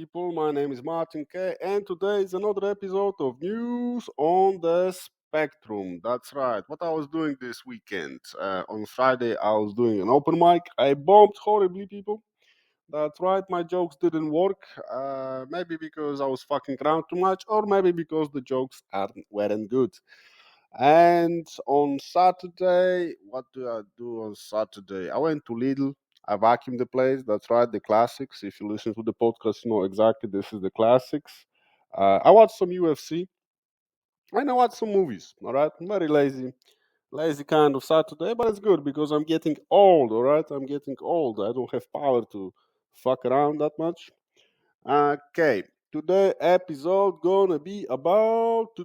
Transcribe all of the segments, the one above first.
people. My name is Martin K, and today is another episode of News on the Spectrum. That's right. What I was doing this weekend. On Friday, I was doing an open mic. I bombed horribly, people. That's right. My jokes didn't work. Maybe because I was fucking around too much, or maybe because the jokes weren't good. And on Saturday, what do I do on Saturday? I went to Lidl. I vacuumed the place. That's right, the classics. If you listen to the podcast, you know exactly this is the classics. I watched some UFC and I watched some movies. All right, I'm very lazy kind of Saturday, but it's good because I'm getting old. All right, I'm getting old. I don't have power to fuck around that much. Okay, today episode gonna be about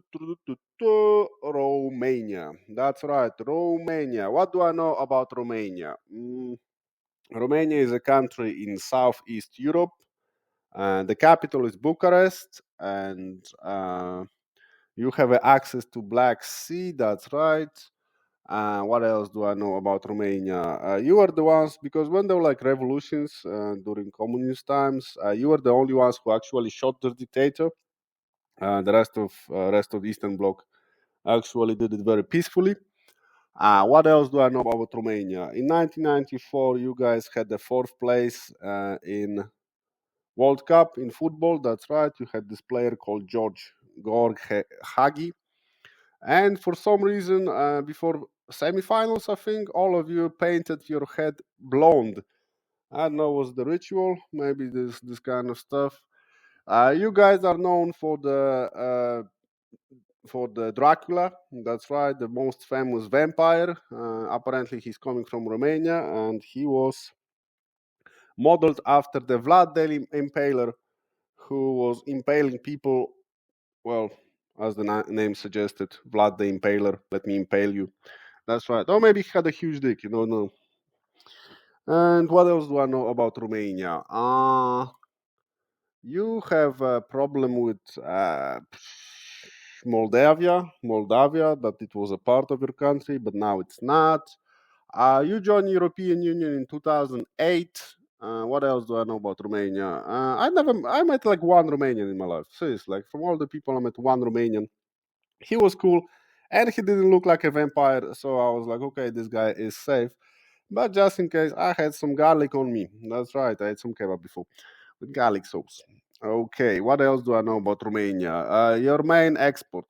Romania. That's right, Romania. What do I know about Romania? Romania is a country in Southeast Europe. The capital is Bucharest, and you have access to Black Sea. That's right. What else do I know about Romania? You are the ones because when there were like revolutions during communist times, you were the only ones who actually shot the dictator. The rest of the Eastern Bloc actually did it very peacefully. What else do I know about Romania? In 1994, you guys had the fourth place in World Cup in football. That's right. You had this player called Georg Hagi. And for some reason, before semifinals, I think all of you painted your head blonde. I don't know what's the ritual. Maybe this kind of stuff. You guys are known for the Dracula. That's right, the most famous vampire. Apparently, he's coming from Romania, and he was modeled after the Vlad the Impaler, who was impaling people. Well, as the name suggested, Vlad the Impaler. Let me impale you. That's right. Or maybe he had a huge dick, you don't know. And what else do I know about Romania? You have a problem with Moldavia, that it was a part of your country, but now it's not. You joined European Union in 2008. What else do I know about Romania? I met like one Romanian in my life. Seriously, like from all the people I met, one Romanian. He was cool, and he didn't look like a vampire, so I was like, okay, this guy is safe. But just in case, I had some garlic on me. That's right, I had some kebab before with garlic sauce. Okay, what else do I know about Romania? Your main export.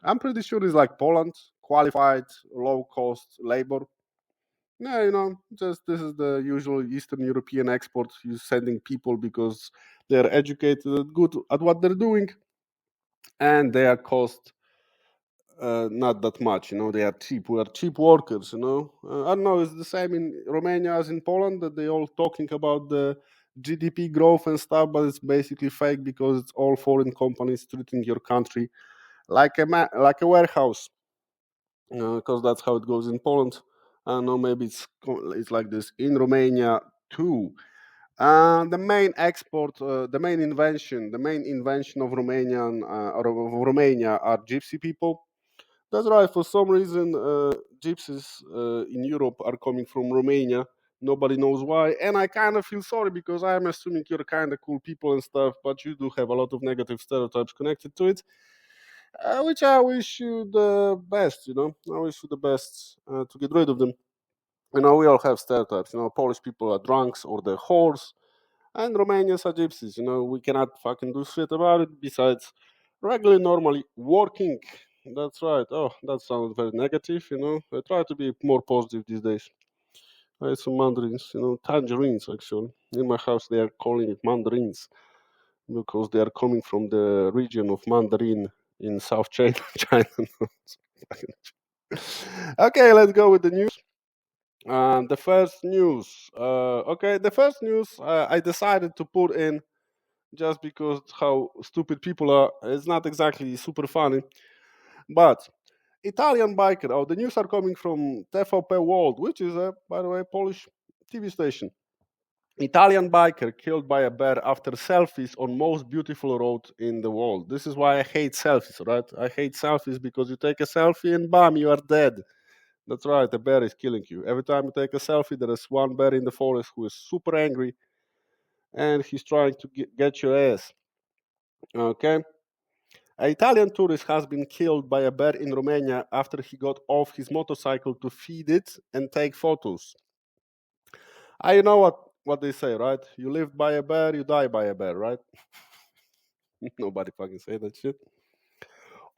I'm pretty sure it's like Poland, qualified, low cost labor. Yeah, just this is the usual Eastern European export. You're sending people because they're educated, good at what they're doing, and they are cost not that much. They are cheap. We are cheap workers. I don't know. It's the same in Romania as in Poland that they all talking about the GDP growth and stuff, but it's basically fake because it's all foreign companies treating your country like like a warehouse. Because that's how it goes in Poland. I don't know. Maybe it's like this in Romania too. The main export, the main invention of Romania are gypsy people. That's right. For some reason, gypsies in Europe are coming from Romania. Nobody knows why, and I kind of feel sorry because I'm assuming you're kind of cool people and stuff, but you do have a lot of negative stereotypes connected to it, which I wish you the best. I wish you the best to get rid of them. We all have stereotypes. Polish people are drunks or they're whores, and Romanians are gypsies. We cannot fucking do shit about it. Besides, regularly, normally working. That's right. Oh, that sounds very negative. I try to be more positive these days. I had some mandarins, tangerines actually. In my house, they are calling it mandarins because they are coming from the region of Mandarin in South China. China. Okay, let's go with the news. The first news. The first news I decided to put in just because how stupid people are. It's not exactly super funny, but Italian biker. Oh, the news are coming from TVP World, which is a, by the way, Polish TV station. Italian biker killed by a bear after selfies on most beautiful road in the world. This is why I hate selfies, right? I hate selfies because you take a selfie and bam, you are dead. That's right, the bear is killing you. Every time you take a selfie, there is one bear in the forest who is super angry and he's trying to get your ass. Okay. An Italian tourist has been killed by a bear in Romania after he got off his motorcycle to feed it and take photos. You know what they say, right? You live by a bear, you die by a bear, right? Nobody fucking say that shit.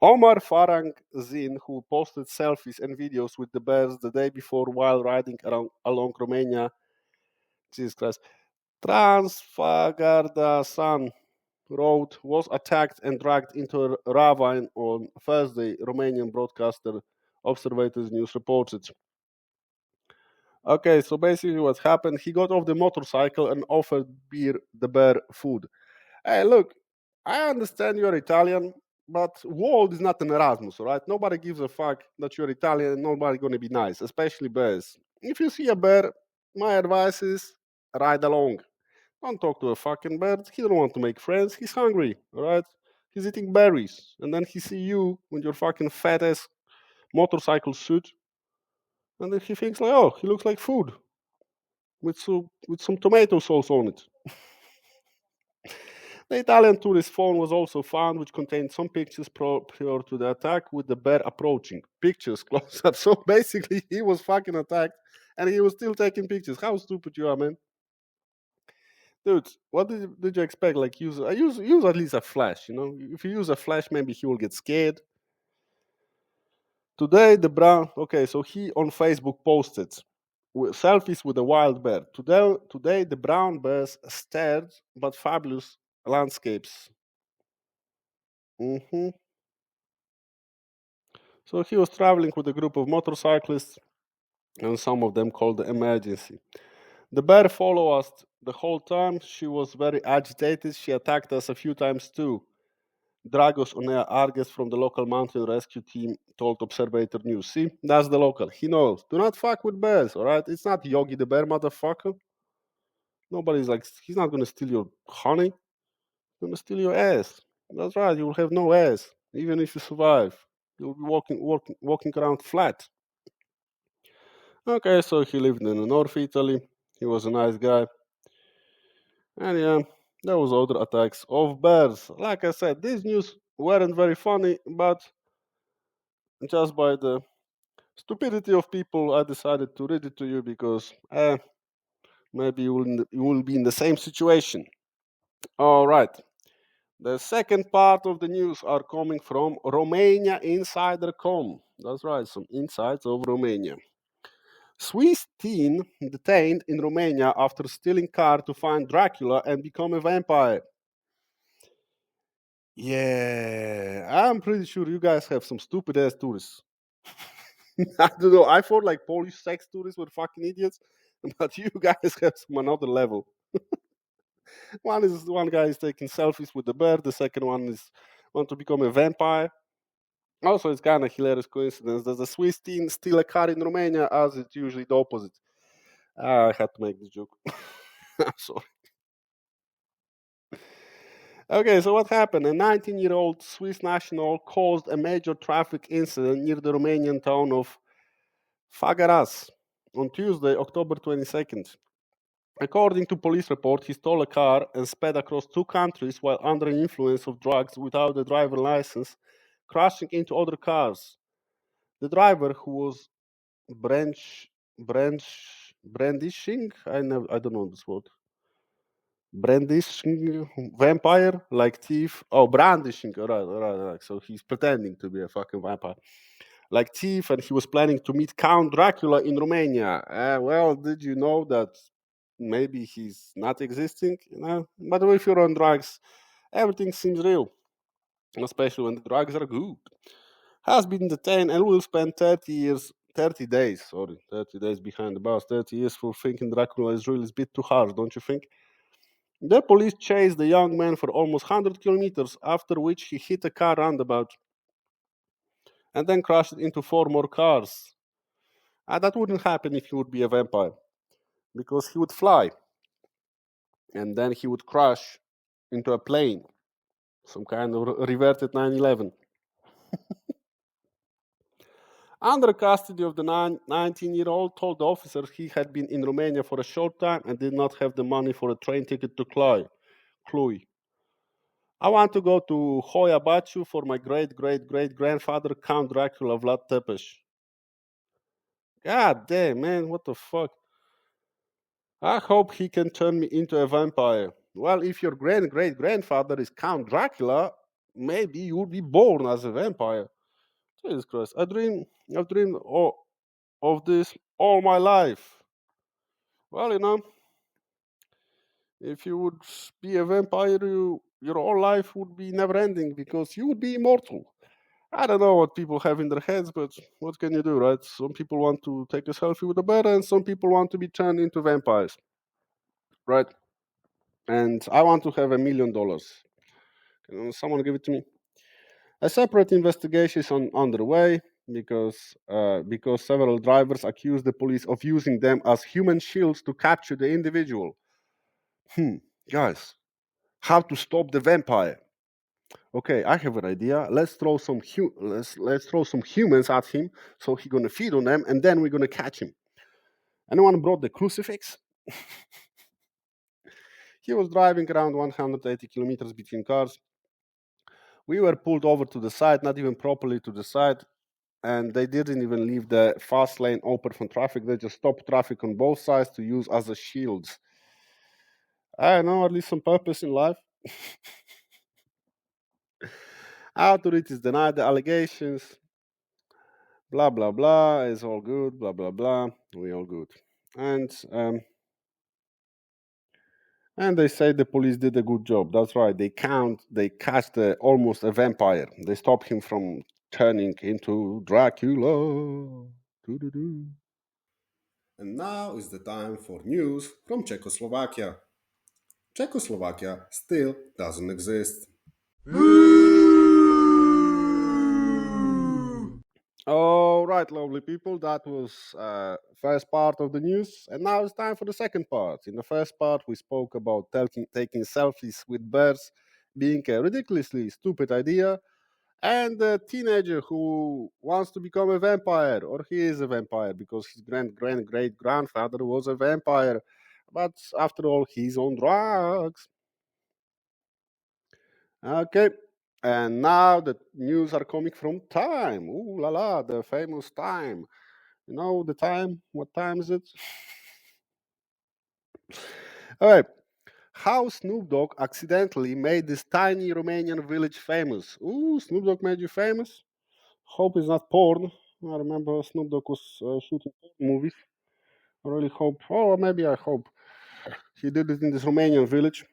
Omar Farang Zin, who posted selfies and videos with the bears the day before while riding along Romania, Jesus Christ, Transfagarda road, was attacked and dragged into a ravine on Thursday, Romanian broadcaster Observators News reported. Okay, so basically what happened, he got off the motorcycle and offered the bear food. Hey, look, I understand you're Italian, but world is not an Erasmus, all right? Nobody gives a fuck that you're Italian and nobody gonna be nice, especially bears. If you see a bear, my advice is ride along. Don't talk to a fucking bear. He don't want to make friends. He's hungry, all right? He's eating berries. And then he see you with your fucking fat ass motorcycle suit. And then he thinks like, oh, he looks like food with some tomato sauce on it. The Italian tourist phone was also found, which contained some pictures prior to the attack with the bear approaching. Pictures close up. So basically, he was fucking attacked and he was still taking pictures. How stupid you are, man. Dude, what did you expect? Like, use at least a flash, you know? If you use a flash, maybe he will get scared. Today, okay, so he on Facebook posted selfies with a wild bear. Today, the brown bears stared but fabulous landscapes. Hmm. So he was traveling with a group of motorcyclists, and some of them called the emergency. The bear followed us the whole time. She was very agitated. She attacked us a few times too. Dragos Onea Arges from the local mountain rescue team told Observator News. See, that's the local. He knows. Do not fuck with bears, all right? It's not Yogi the bear, motherfucker. Nobody's like, he's not going to steal your honey. He's going to steal your ass. That's right. You will have no ass, even if you survive. You'll be walking around flat. Okay, so he lived in North Italy. He was a nice guy. And yeah, there was other attacks of bears. Like I said, these news weren't very funny, but just by the stupidity of people, I decided to read it to you because maybe you will be in the same situation. All right. The second part of the news are coming from Romania Insider.com. That's right, some insights of Romania. Swiss teen detained in Romania after stealing car to find Dracula and become a vampire. Yeah, I'm pretty sure you guys have some stupid ass tourists. I don't know. I thought like Polish sex tourists were fucking idiots, but you guys have some another level. One guy is taking selfies with the bear. The second one is want to become a vampire. Also, it's kind of hilarious coincidence that the Swiss teen steal a car in Romania, as it's usually the opposite. I had to make this joke. I'm sorry. Okay, so what happened? A 19-year-old Swiss national caused a major traffic incident near the Romanian town of Fagaras on Tuesday, October 22nd. According to police report, he stole a car and sped across two countries while under the influence of drugs without a driver license, crashing into other cars. The driver, who was brandishing, I don't know this word. Brandishing vampire, like thief. Oh, brandishing. All right. So he's pretending to be a fucking vampire, like thief, and he was planning to meet Count Dracula in Romania. Well, did you know that maybe he's not existing? You know, but if you're on drugs, everything seems real, especially when the drugs are good. Has been detained and will spend 30 days, 30 days behind the bars. 30 years for thinking Dracula is really a bit too harsh, don't you think? The police chased the young man for almost 100 kilometers, after which he hit a car roundabout and then crashed into four more cars. That wouldn't happen if he would be a vampire, because he would fly and then he would crash into a plane, some kind of reverted 9/11. Under custody of the 19-year-old told the officers he had been in Romania for a short time and did not have the money for a train ticket to Cluj. I want to go to Hoia Baciu for my great-great-great-grandfather, Count Dracula Vlad Tepes. God damn, man, what the fuck? I hope he can turn me into a vampire. Well, if your great-great-grandfather is Count Dracula, maybe you will be born as a vampire. Jesus Christ, I've dreamed of this all my life. Well, if you would be a vampire, your whole life would be never ending because you would be immortal. I don't know what people have in their heads, but what can you do, right? Some people want to take a selfie with a bear, and some people want to be turned into vampires, right? And I want to have $1 million. Can someone give it to me? A separate investigation is underway because several drivers accuse the police of using them as human shields to capture the individual. Guys, how to stop the vampire? Okay, I have an idea. Let's throw some humans at him, so he's gonna feed on them, and then we're gonna catch him. Anyone brought the crucifix? He was driving around 180 kilometers between cars. We were pulled over to the side, not even properly to the side, and they didn't even leave the fast lane open for traffic. They just stopped traffic on both sides to use as a shields. I don't know, at least some purpose in life. Authorities denied the allegations. Blah blah blah. It's all good. Blah blah blah. We all good. And they say the police did a good job. That's right. They catch almost a vampire. They stop him from turning into Dracula. Doo-doo-doo. And now is the time for news from Czechoslovakia. Czechoslovakia still doesn't exist. All right, lovely people, that was first part of the news, and now it's time for the second part. In the first part, we spoke about taking selfies with bears being a ridiculously stupid idea, and a teenager who wants to become a vampire, or he is a vampire because his great grandfather was a vampire, but after all, he's on drugs. Okay. And now the news are coming from Time. Ooh la la, the famous Time. You know the time? What time is it? All right. How Snoop Dogg accidentally made this tiny Romanian village famous. Ooh, Snoop Dogg made you famous? Hope it's not porn. I remember Snoop Dogg was shooting porn movies. I really hope. Oh, maybe I hope. He did it in this Romanian village.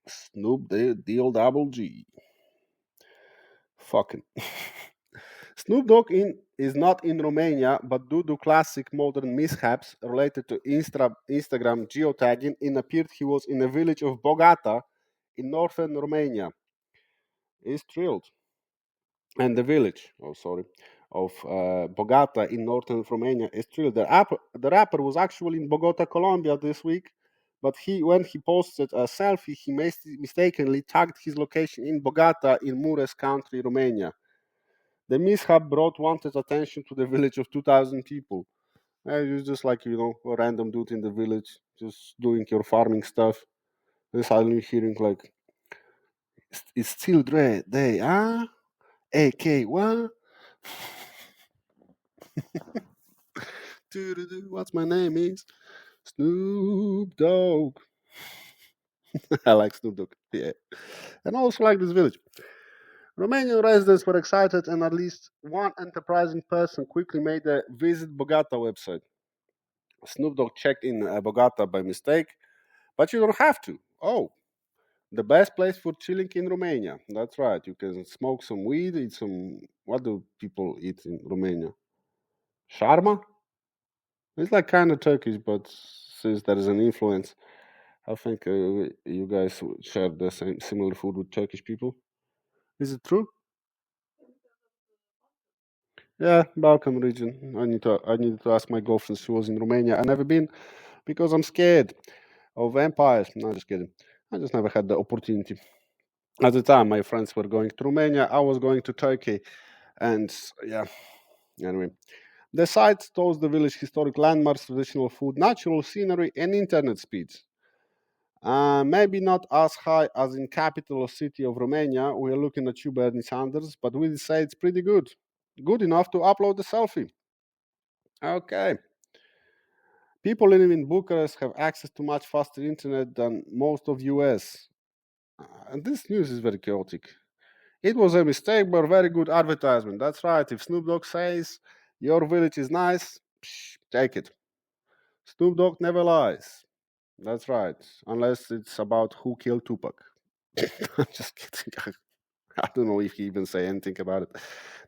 Snoop Deal Double G. Fucking. Snoop Dogg is not in Romania, but due to classic modern mishaps related to Instagram geotagging, it appeared he was in the village of Bogata in northern Romania. Is thrilled. And the village, of Bogata in northern Romania is thrilled. The rapper was actually in Bogota, Colombia this week, but when he posted a selfie, he mistakenly tagged his location in Bogata in Mureș County, Romania. The mishap brought wanted attention to the village of 2,000 people. You're just like, a random dude in the village, just doing your farming stuff. And suddenly hearing, like, it's still day, huh? AK, what? What's my name is? Snoop Dogg. I like Snoop Dogg, yeah. And I also like this village. Romanian residents were excited, and at least one enterprising person quickly made a Visit Bogota website. Snoop Dogg checked in Bogota by mistake, but you don't have to. Oh, the best place for chilling in Romania. That's right. You can smoke some weed, eat some. What do people eat in Romania? Sharma? It's like kind of Turkish, but since there is an influence, I think you guys share the same similar food with Turkish people. Is it true? Yeah, Balkan region. I need to ask my girlfriend. She was in Romania. I never been because I'm scared of vampires. No, just kidding. I just never had the opportunity. At the time, my friends were going to Romania. I was going to Turkey, and yeah, Anyway, the site stores the village historic landmarks, traditional food, natural scenery, and internet speeds. Maybe not as high as in capital city of Romania. We are looking at you, Bernie Sanders, but we say it's pretty good. Good enough to upload the selfie. Okay. People living in Bucharest have access to much faster internet than most of US. And this news is very chaotic. It was a mistake, but very good advertisement. That's right. If Snoop Dogg says your village is nice, take it. Snoop Dogg never lies. That's right. Unless it's about who killed Tupac. I'm just kidding. I don't know if he even say anything about it.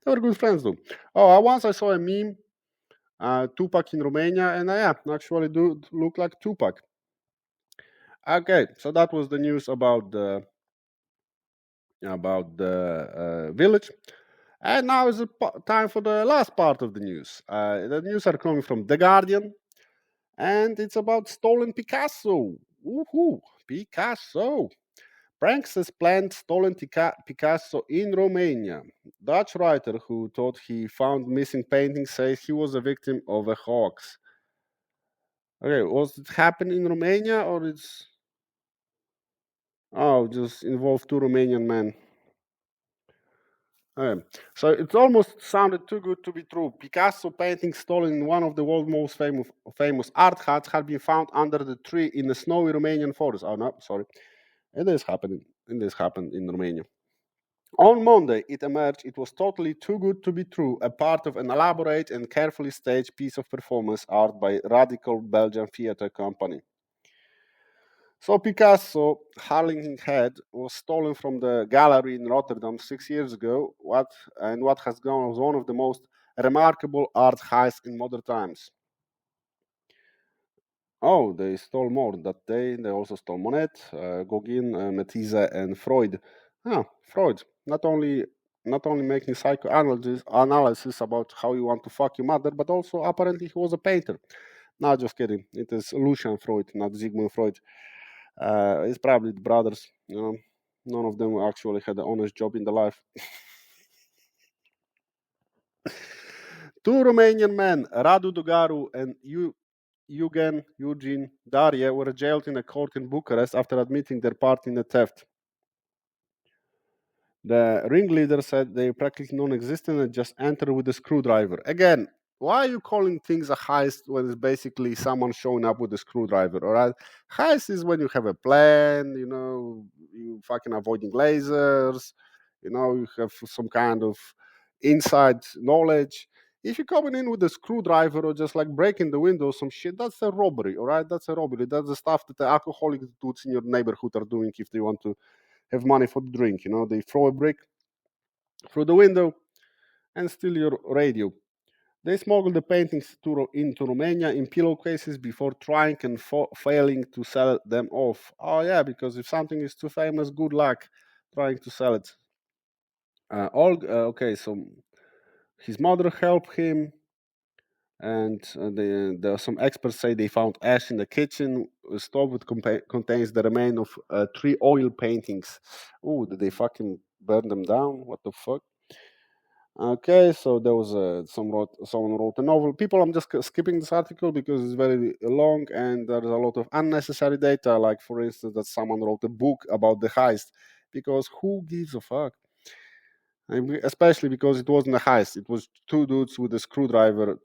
They were good friends though. Oh, once I saw a meme, Tupac in Romania, and yeah, actually do look like Tupac. Okay, so that was the news about the village. And now is the time for the last part of the news. The news are coming from The Guardian, and it's about stolen Picasso. Woohoo! Picasso! Pranksters planned stolen Picasso in Romania. Dutch writer who thought he found missing painting says he was a victim of a hoax. Okay, was it happen in Romania or it's just involved two Romanian men? Okay. So it almost sounded too good to be true. Picasso painting stolen in one of the world's most famous art huts had been found under the tree in the snowy Romanian forest. Oh no, sorry. It is happening. This happened in Romania. On Monday, it emerged it was totally too good to be true, a part of an elaborate and carefully staged piece of performance art by radical Belgian theater company. So Picasso, Harlingen Head, was stolen from the gallery in Rotterdam 6 years ago. What has gone as one of the most remarkable art heists in modern times. Oh, they stole more that day. They also stole Monet, Gauguin, Matisse, and Freud. Freud. Not only making psychoanalysis about how you want to fuck your mother, but also apparently he was a painter. No, just kidding. It is Lucian Freud, not Sigmund Freud. It's probably the brothers. None of them actually had an honest job in the life. Two Romanian men, Radu Dugaru and Eugene Darie, were jailed in a court in Bucharest after admitting their part in the theft. The ringleader said they practically non-existent and just entered with a screwdriver. Again, why are you calling things a heist when it's basically someone showing up with a screwdriver? All right, heist is when you have a plan. You fucking avoiding lasers. You have some kind of inside knowledge. If you're coming in with a screwdriver or just like breaking the window, some shit, that's a robbery. All right, that's a robbery. That's the stuff that the alcoholic dudes in your neighborhood are doing if they want to have money for the drink. They throw a brick through the window and steal your radio. They smuggle the paintings into Romania in pillowcases before trying and failing to sell them off. Oh yeah, because if something is too famous, good luck trying to sell it. Okay, so his mother helped him, and some experts say they found ash in the kitchen. A stove that contains the remain of three oil paintings. Oh, did they fucking burn them down? What the fuck? Okay, so there was someone wrote a novel. People, I'm just skipping this article because it's very long and there's a lot of unnecessary data. Like, for instance, that someone wrote a book about the heist, because who gives a fuck? Especially because it wasn't a heist; it was two dudes with a screwdriver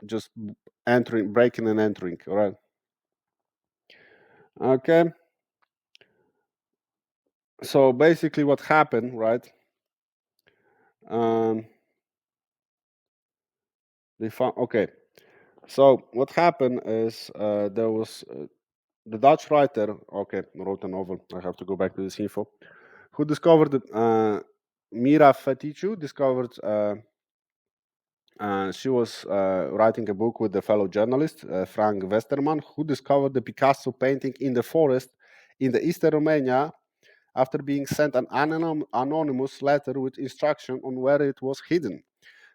just breaking and entering. All right. Okay. So basically, what happened, right? Um, they found. Okay. So what happened is there was the Dutch writer. Okay, wrote a novel. I have to go back to this info. Who discovered Mira Fetichu discovered. She was writing a book with a fellow journalist, Frank Westerman, who discovered the Picasso painting in the forest in the eastern Romania after being sent an anonymous letter with instruction on where it was hidden.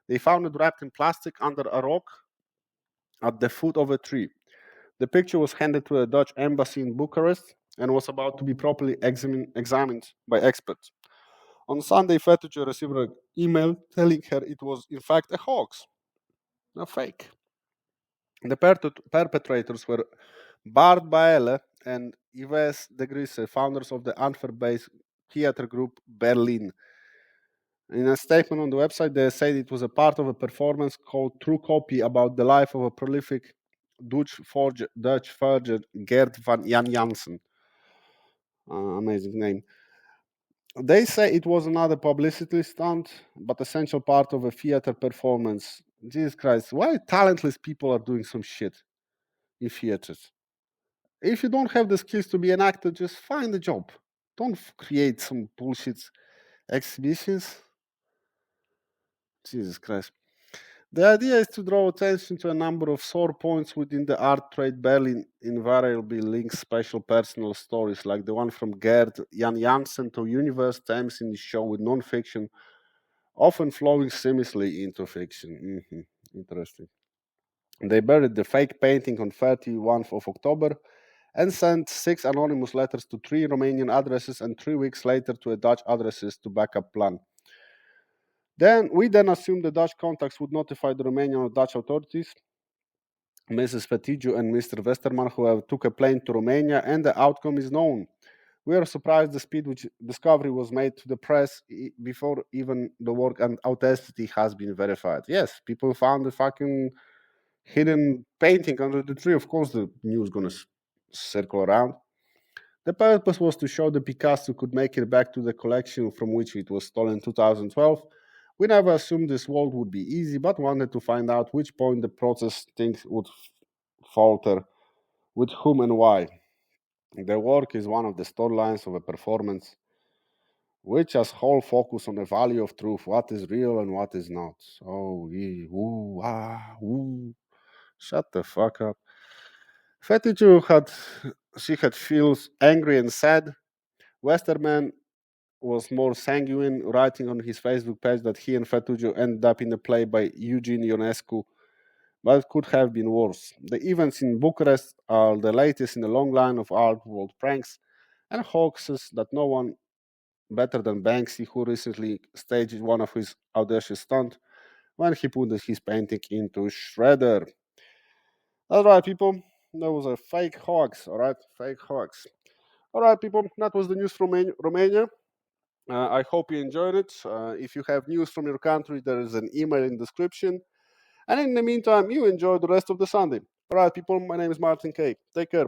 They found it wrapped in plastic under a rock at the foot of a tree. The picture was handed to the Dutch embassy in Bucharest and was about to be properly examined by experts. On Sunday, Fetichu received an email telling her it was in fact a hoax. fake. The perpetrators were Bart Baele and Yves de Grisse, founders of the Antwerp-based theater group Berlin. In a statement on the website, they said it was a part of a performance called True Copy about the life of a prolific Dutch forger Gerd van Jan Jansen. Amazing name. They say it was another publicity stunt, but essential part of a theater performance. Jesus Christ, why talentless people are doing some shit in theaters? If you don't have the skills to be an actor, just find a job. Don't create some bullshit exhibitions. Jesus Christ. The idea is to draw attention to a number of sore points within the art trade. Berlin invariably links special personal stories like the one from Gerd Jan Jansen to universe themes in the show with non-fiction, often flowing seamlessly into fiction. Interesting. They buried the fake painting on 31st of October and sent 6 anonymous letters to 3 Romanian addresses and 3 weeks later to a Dutch addresses to backup plan. Then we assumed the Dutch contacts would notify the Romanian or Dutch authorities, Mrs. Fetigiu and Mr. Westerman, who have took a plane to Romania, and the outcome is known. We are surprised the speed which discovery was made to the press before even the work and authenticity has been verified. Yes, people found the fucking hidden painting under the tree. Of course, the news gonna circle around. The purpose was to show the Picasso could make it back to the collection from which it was stolen in 2012. We never assumed this world would be easy, but wanted to find out which point the process things would falter, with whom and why. The work is one of the storylines of a performance, which has whole focus on the value of truth, what is real and what is not. Oh, ooh, ooh. Shut the fuck up. Fetichu had feels angry and sad. Westerman was more sanguine, writing on his Facebook page that he and Fatujo ended up in a play by Eugene Ionescu, but it could have been worse. The events in Bucharest are the latest in a long line of art world pranks and hoaxes that no one better than Banksy, who recently staged one of his audacious stunts when he put his painting into shredder. That's right, people. That was a fake hoax, all right? Fake hoax. All right, people, that was the news from Romania. I hope you enjoyed it. If you have news from your country, there is an email in the description. And in the meantime, you enjoy the rest of the Sunday. All right, people, my name is Martin K. Take care.